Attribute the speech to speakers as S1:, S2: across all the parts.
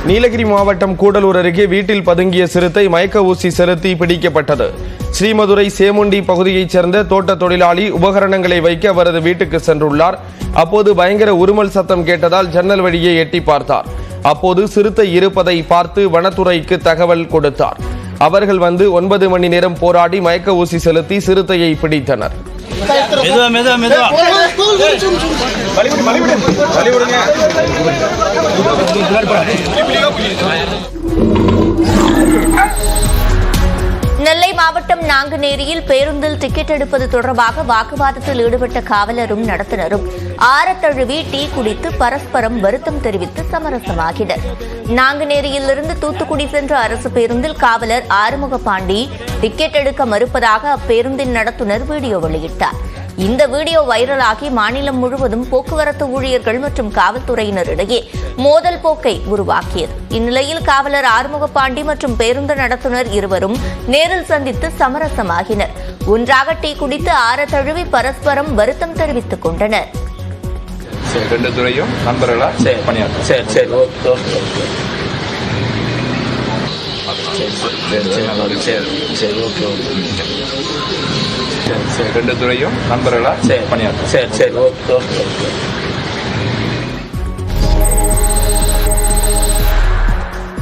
S1: நீலகிரி மாவட்டம் கூடலூர் அருகே வீட்டில் பதுங்கிய சிறுத்தை மயக்க ஊசி செலுத்தி பிடிக்கப்பட்டது. ஸ்ரீமதுரை சேமுண்டி பகுதியைச் சேர்ந்த தோட்ட தொழிலாளி உபகரணங்களை வைக்க அவரது வீட்டுக்கு சென்றுள்ளார். அப்போது பயங்கர உருமல் சத்தம் கேட்டதால் ஜன்னல் வழியே எட்டி பார்த்தார். அப்போது சிறுத்தை இருப்பதை பார்த்து வனத்துறைக்கு தகவல் கொடுத்தார். அவர்கள் வந்து 9 மணி நேரம் போராடி மயக்க ஊசி செலுத்தி சிறுத்தையை பிடித்தனர்.
S2: நெல்லை மாவட்டம் நாங்குநேரியில் பேருந்தில் டிக்கெட் எடுப்பது தொடர்பாக வாக்குவாதத்தில் ஈடுபட்ட காவலரும் நடத்துனரும் ஆரத்தழுவி டீ குடித்து பரஸ்பரம் வருத்தம் தெரிவித்து சமரசமாகினர். நாங்குநேரியிலிருந்து தூத்துக்குடி சென்ற அரசு பேருந்தில் காவலர் ஆறுமுக பாண்டி டிக்கெட் எடுக்க மறுப்பதாக அப்பேருந்தின் நடத்துனர் வீடியோ வெளியிட்டார். இந்த வீடியோ வைரலாகி மாநிலம் முழுவதும் போக்குவரத்து ஊழியர்கள் மற்றும் காவல்துறையினரிடையே மோதல் போக்கை உருவாக்கியது. இந்நிலையில் காவலர் ஆறுமுகபாண்டி மற்றும் பேருந்து நடத்துனர் இருவரும் நேரில் சந்தித்து சமரசமாகினர். ஒன்றாக டீ குடித்து ஆற தழுவி பரஸ்பரம் வருத்தம் தெரிவித்துக் கொண்டனர்.
S3: ரெண்டு துறையும் நண்பர்களா ரெண்டு துறையும் நண்பர்களா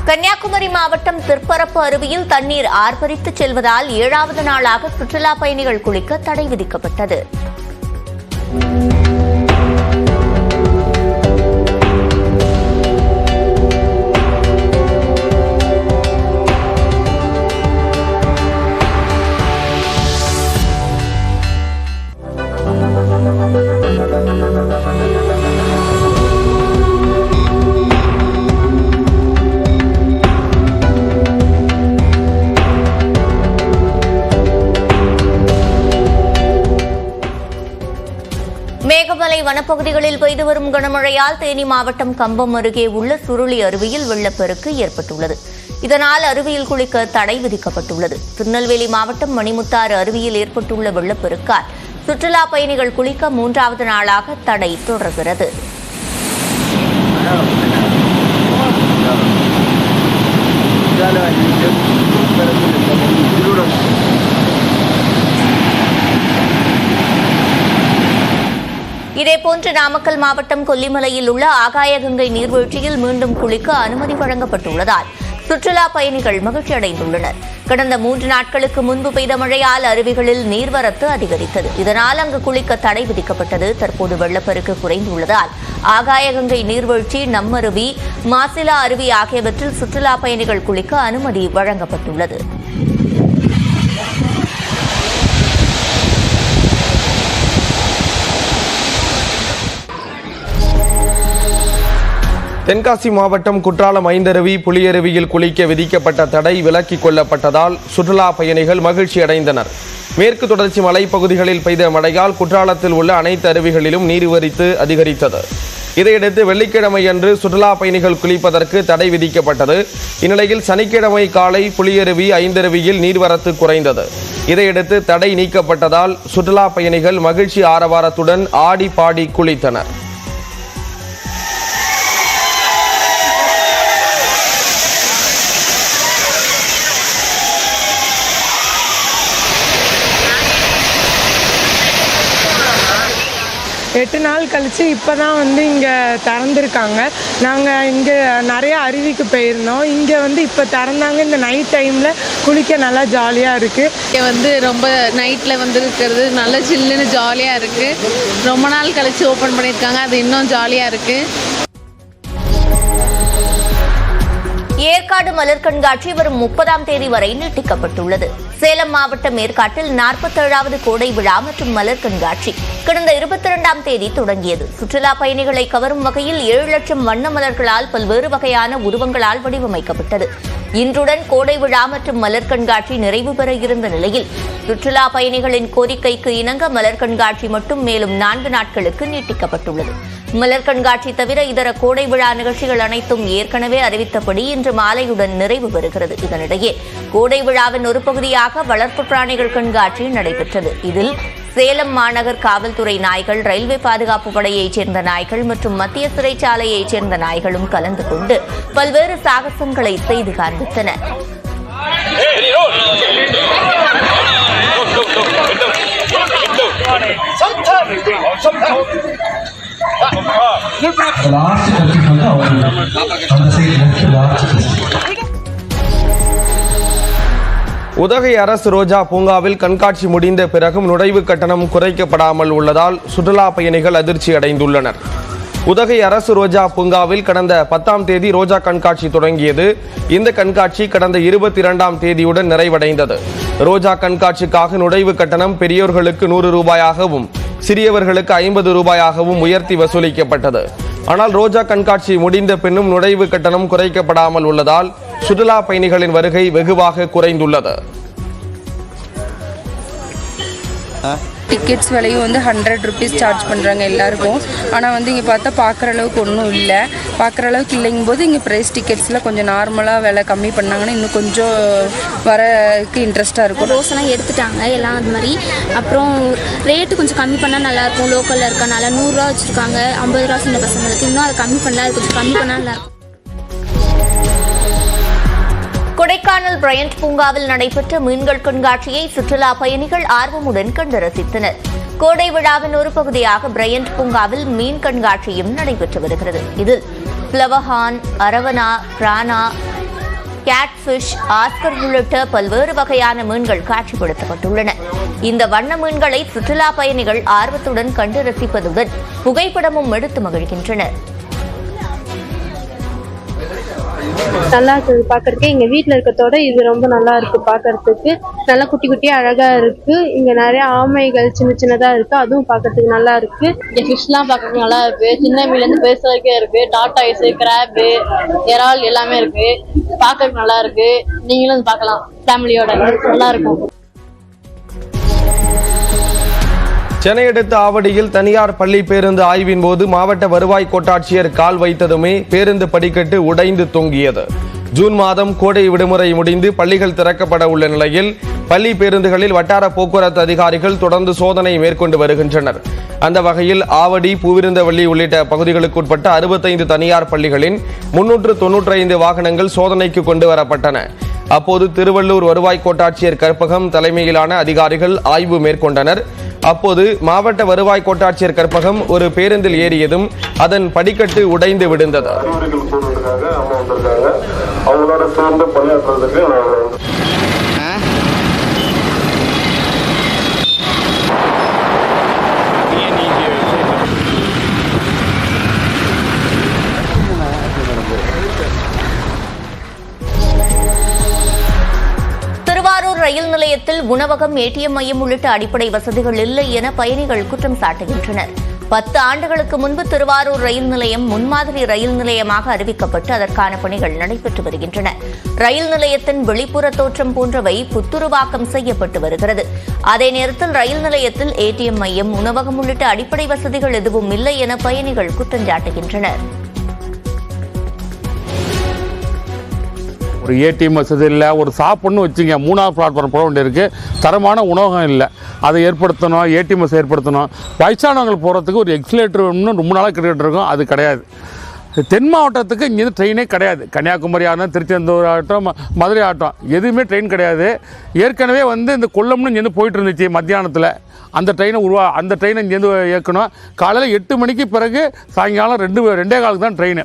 S2: கன்னியாகுமரி மாவட்டம் திருப்பரப்பு அருவியில் தண்ணீர் ஆர்ப்பரித்து செல்வதால் 7வது நாளாக சுற்றுலா பயணிகள் குளிக்க தடை விதிக்கப்பட்டது. மேகமலை வனப்பகுதிகளில் பெய்து வரும் கனமழையால் தேனி மாவட்டம் கம்பம் அருகே உள்ள சுருளி அருவியில் வெள்ளப்பெருக்கு ஏற்பட்டுள்ளது. இதனால் அருவியில் குளிக்க தடை விதிக்கப்பட்டுள்ளது. திருநெல்வேலி மாவட்டம் மணிமுத்தாறு அருவியில் ஏற்பட்டுள்ள வெள்ளப்பெருக்கால் சுற்றுலா பயணிகள் குளிக்க 3வது நாளாக தடை தொடர்கிறது. இதேபோன்று நாமக்கல் மாவட்டம் கொல்லிமலையில் உள்ள ஆகாயகங்கை நீர்வீழ்ச்சியில் மீண்டும் குளிக்க அனுமதி வழங்கப்பட்டுள்ளதால் சுற்றுலா பயணிகள் மகிழ்ச்சி அடைந்துள்ளனர். கடந்த 3 நாட்களுக்கு முன்பு பெய்த மழையால் அருவிகளில் நீர்வரத்து அதிகரித்தது. இதனால் அங்கு குளிக்க தடை விதிக்கப்பட்டது. தற்போது வெள்ளப்பெருக்கு குறைந்துள்ளதால் ஆகாயகங்கை நீர்வீழ்ச்சி, நம்மருவி, மாசிலா அருவி ஆகியவற்றில் சுற்றுலா பயணிகள் குளிக்க அனுமதி வழங்கப்பட்டுள்ளது.
S1: தென்காசி மாவட்டம் குற்றாலம் ஐந்தருவி, புலியருவியில் குளிக்க விதிக்கப்பட்ட தடை விலக்கிக் கொள்ளப்பட்டதால் சுற்றுலா பயணிகள் மகிழ்ச்சி அடைந்தனர். மேற்கு தொடர்ச்சி மலைப்பகுதிகளில் பெய்த மழையால் குற்றாலத்தில் உள்ள அனைத்து அருவிகளிலும் நீர்வரத்து அதிகரித்தது. இதையடுத்து வெள்ளிக்கிழமையன்று சுற்றுலா பயணிகள் குளிப்பதற்கு தடை விதிக்கப்பட்டது. இந்நிலையில் சனிக்கிழமை காலை புலியருவி, ஐந்தருவியில் நீர்வரத்து குறைந்தது. இதையடுத்து தடை நீக்கப்பட்டதால் சுற்றுலா பயணிகள் மகிழ்ச்சி ஆரவாரத்துடன் ஆடி பாடி குளித்தனர்.
S4: எட்டு நாள் கழித்து இப்போ தான் இங்கே திறந்துருக்காங்க. நாங்கள் இங்கே நிறைய அருவிக்கு போயிருந்தோம். இங்கே இப்போ திறந்தாங்க. இந்த நைட் டைமில் குளிக்க நல்லா ஜாலியாக இருக்குது.
S5: இங்கே ரொம்ப நைட்டில் இருக்கிறது நல்லா சில்லுன்னு ஜாலியாக இருக்குது. ரொம்ப நாள் கழித்து ஓப்பன் பண்ணியிருக்காங்க. அது இன்னும் ஜாலியாக இருக்குது.
S2: ஏற்காடு மலர் கண்காட்சி வரும் 30ஆம் தேதி வரை நீட்டிக்கப்பட்டுள்ளது. சேலம் மாவட்டம் ஏற்காட்டில் 47வது கோடை விழா மற்றும் மலர் கண்காட்சி கடந்த 22ஆம் தேதி தொடங்கியது. சுற்றுலா பயணிகளை கவரும் வகையில் 7 லட்சம் வண்ண மலர்களால் பல்வேறு வகையான உருவங்களால் வடிவமைக்கப்பட்டது. இன்றுடன் கோடை விழா மற்றும் மலர் கண்காட்சி நிறைவு பெற இருந்த நிலையில் சுற்றுலா பயணிகளின் கோரிக்கைக்கு இணங்க மலர் கண்காட்சி மட்டும் மேலும் 4 நாட்களுக்கு நீட்டிக்கப்பட்டுள்ளது. மலர் கண்காட்சி தவிர இதர கோடை விழா நிகழ்ச்சிகள் அனைத்தும் ஏற்கனவே அறிவித்தபடி இன்று மாலையுடன் நிறைவு பெறுகிறது. இதனிடையே கோடை விழாவின் ஒரு பகுதியாக வளர்ப்பு பிராணிகள் கண்காட்சி நடைபெற்றது. இதில் சேலம் மாநகர் காவல்துறை நாய்கள், ரயில்வே பாதுகாப்பு படையைச் சேர்ந்த நாய்கள் மற்றும் மத்திய சிறைச்சாலையைச் சேர்ந்த நாய்களும் கலந்து கொண்டு பல்வேறு சாகசங்களை செய்து காண்பித்தன.
S1: உதகை அரசு ரோஜா பூங்காவில் கண்காட்சி முடிந்த பிறகும் நுழைவு கட்டணம் குறைக்கப்படாமல் உள்ளதால் சுற்றுலா பயணிகள் அதிர்ச்சி அடைந்துள்ளனர். உதகை அரசு ரோஜா பூங்காவில் கடந்த 10ஆம் தேதி ரோஜா கண்காட்சி தொடங்கியது. இந்த கண்காட்சி கடந்த 22ஆம் தேதியுடன் நிறைவடைந்தது. ரோஜா கண்காட்சிக்காக நுழைவு கட்டணம் பெரியோர்களுக்கு 100 ரூபாயாகவும் சிறியவர்களுக்கு 50 ரூபாயாகவும் உயர்த்தி வசூலிக்கப்பட்டது. ஆனால் ரோஜா கண்காட்சி முடிந்த பின்னும் நுழைவு கட்டணம் குறைக்கப்படாமல் உள்ளதால் சுற்றுலா பயணிகளின் வருகை வெகுவாக குறைந்துள்ளது.
S6: டிக்கெட்ஸ் விலையும் வந்து 100 ருபீஸ் சார்ஜ் பண்ணுறாங்க எல்லாருக்கும். ஆனால் வந்து இங்கே பார்த்தா பார்க்குற அளவுக்கு ஒன்றும் இல்லை. பார்க்குற அளவுக்கு இல்லைங்கும் போது இங்கே ப்ரைஸ் டிக்கெட்ஸில் கொஞ்சம் நார்மலாக விலை கம்மி பண்ணாங்கன்னா இன்னும் கொஞ்சம் வரக்கு இன்ட்ரெஸ்ட்டாக இருக்கும்.
S7: ரோஸ் எல்லாம் எடுத்துட்டாங்க எல்லாம் அது மாதிரி. அப்புறம் ரேட்டு கொஞ்சம் கம்மி பண்ணால் நல்லாயிருக்கும். லோக்கலில் இருக்கனால 100 ரூபா வச்சுருக்காங்க, 50 ரூபா சின்ன பசங்களுக்கு. இன்னும் அதை கம்மி பண்ணல, அது கொஞ்சம் கம்மி பண்ணால் நல்லாயிருக்கும்.
S2: கொடைக்கானல் பிரையண்ட் பூங்காவில் நடைபெற்ற மீன்கள் கண்காட்சியை சுற்றுலா பயணிகள் ஆர்வமுடன் கண்டு ரசித்தனர். கோடை விழாவின் ஒரு பகுதியாக பிரையண்ட் பூங்காவில் மீன் கண்காட்சியும் நடைபெற்று வருகிறது. இதில் பிளவஹான், அரவனா, பிரானா, கேட்ஃபிஷ், ஆஸ்கர் உள்ளிட்ட பல்வேறு வகையான மீன்கள் காட்சிப்படுத்தப்பட்டுள்ளன. இந்த வண்ண மீன்களை சுற்றுலா பயணிகள் ஆர்வத்துடன் கண்டு ரசிப்பதுடன் புகைப்படமும் எடுத்து மகிழ்கின்றனர்.
S8: நல்லா இருக்குது பார்க்கறதுக்கு. எங்கள் வீட்டில் இருக்கிறதோட இது ரொம்ப நல்லா இருக்குது பார்க்கறதுக்கு. நல்லா குட்டி குட்டியாக அழகாக இருக்குது. இங்கே நிறைய ஆமைகள் சின்ன சின்னதாக இருக்குது, அதுவும் பார்க்கறதுக்கு நல்லா இருக்குது.
S9: இங்கே ஃபிஷ்லாம் பார்க்கறதுக்கு நல்லா இருக்குது. சின்ன மீன்லேருந்து பெருசு வரைக்கும் இருக்குது. டாட்டா ஐஸு, கிராப்பு, இறால் எல்லாமே இருக்குது. பார்க்கறதுக்கு நல்லா இருக்குது. நீங்களும் பார்க்கலாம் ஃபேமிலியோட, நல்லா இருக்கும்.
S1: சென்னை அடுத்த ஆவடியில் தனியார் பள்ளி பேருந்து ஆய்வின் போது மாவட்ட வருவாய் கோட்டாட்சியர் கால் வைத்ததுமே பேருந்து படிக்கட்டு உடைந்து தொங்கியது. ஜூன் மாதம் கோடை விடுமுறை முடிந்து பள்ளிகள் திறக்கப்பட உள்ள நிலையில் பள்ளி பேருந்துகளில் வட்டார போக்குவரத்து அதிகாரிகள் தொடர்ந்து சோதனை மேற்கொண்டு வருகின்றனர். அந்த வகையில் ஆவடி, பூவிருந்தவள்ளி உள்ளிட்ட பகுதிகளுக்குட்பட்ட 65 தனியார் பள்ளிகளின் 395 வாகனங்கள் சோதனைக்கு கொண்டு வரப்பட்டன. அப்போது திருவள்ளூர் வருவாய் கோட்டாட்சியர் கற்பகம் தலைமையிலான அதிகாரிகள் ஆய்வு மேற்கொண்டனர். அப்போது மாவட்ட வருவாய் கோட்டாட்சியர் கற்பகம் ஒரு பேருந்தில் ஏறியதும் அதன் படிக்கட்டு உடைந்து விழுந்தது.
S2: திருவாரூர் ரயில் நிலையத்தில் உணவகம், ஏடிஎம் மையம் உள்ளிட்ட அடிப்படை வசதிகள் இல்லை என பயணிகள் குற்றம் சாட்டுகின்றனர். 10 ஆண்டுகளுக்கு முன்பு திருவாரூர் ரயில் நிலையம் முன்மாதிரி ரயில் நிலையமாக அறிவிக்கப்பட்டு அதற்கான பணிகள் நடைபெற்று வருகின்றன. ரயில் நிலையத்தின் வெளிப்புற தோற்றம் போன்றவை புத்துருவாக்கம் செய்யப்பட்டு வருகிறது. அதே நேரத்தில் ரயில் நிலையத்தில் ஏடிஎம் மையம், உணவகம் உள்ளிட்ட அடிப்படை வசதிகள் எதுவும் இல்லை என பயணிகள் குற்றம் சாட்டுகின்றனர்.
S10: ஒரு ஏடிஎம் வசதி இல்லை, ஒரு சாப்பிட்னு வச்சுங்க 3ஆவது பிளாட்ஃபார்ம் போக வேண்டியிருக்கு. தரமான உணவகம் இல்லை, அதை ஏற்படுத்தணும். ஏடிஎம் வசதி ஏற்படுத்தணும். வயசானவங்கள் போகிறதுக்கு ஒரு எக்ஸிலேட்டர் இன்னும் ரொம்ப நாளாக கிரிக்கெட் இருக்கும், அது கிடையாது. தென் மாவட்டத்துக்கு இங்கேருந்து ட்ரெயினே கிடையாது. கன்னியாகுமரி ஆகட்டும், திருச்செந்தூர் ஆகட்டும், மதுரை ஆகட்டும், எதுவுமே ட்ரெயின் கிடையாது. ஏற்கனவே இந்த கொல்லம்னு இங்கேருந்து போயிட்டு இருந்துச்சு மத்தியானத்தில். அந்த ட்ரெயினை இங்கேருந்து இயக்கணும். காலையில் 8 மணிக்கு பிறகு சாயங்காலம் 2:15 தான் ட்ரெயின்.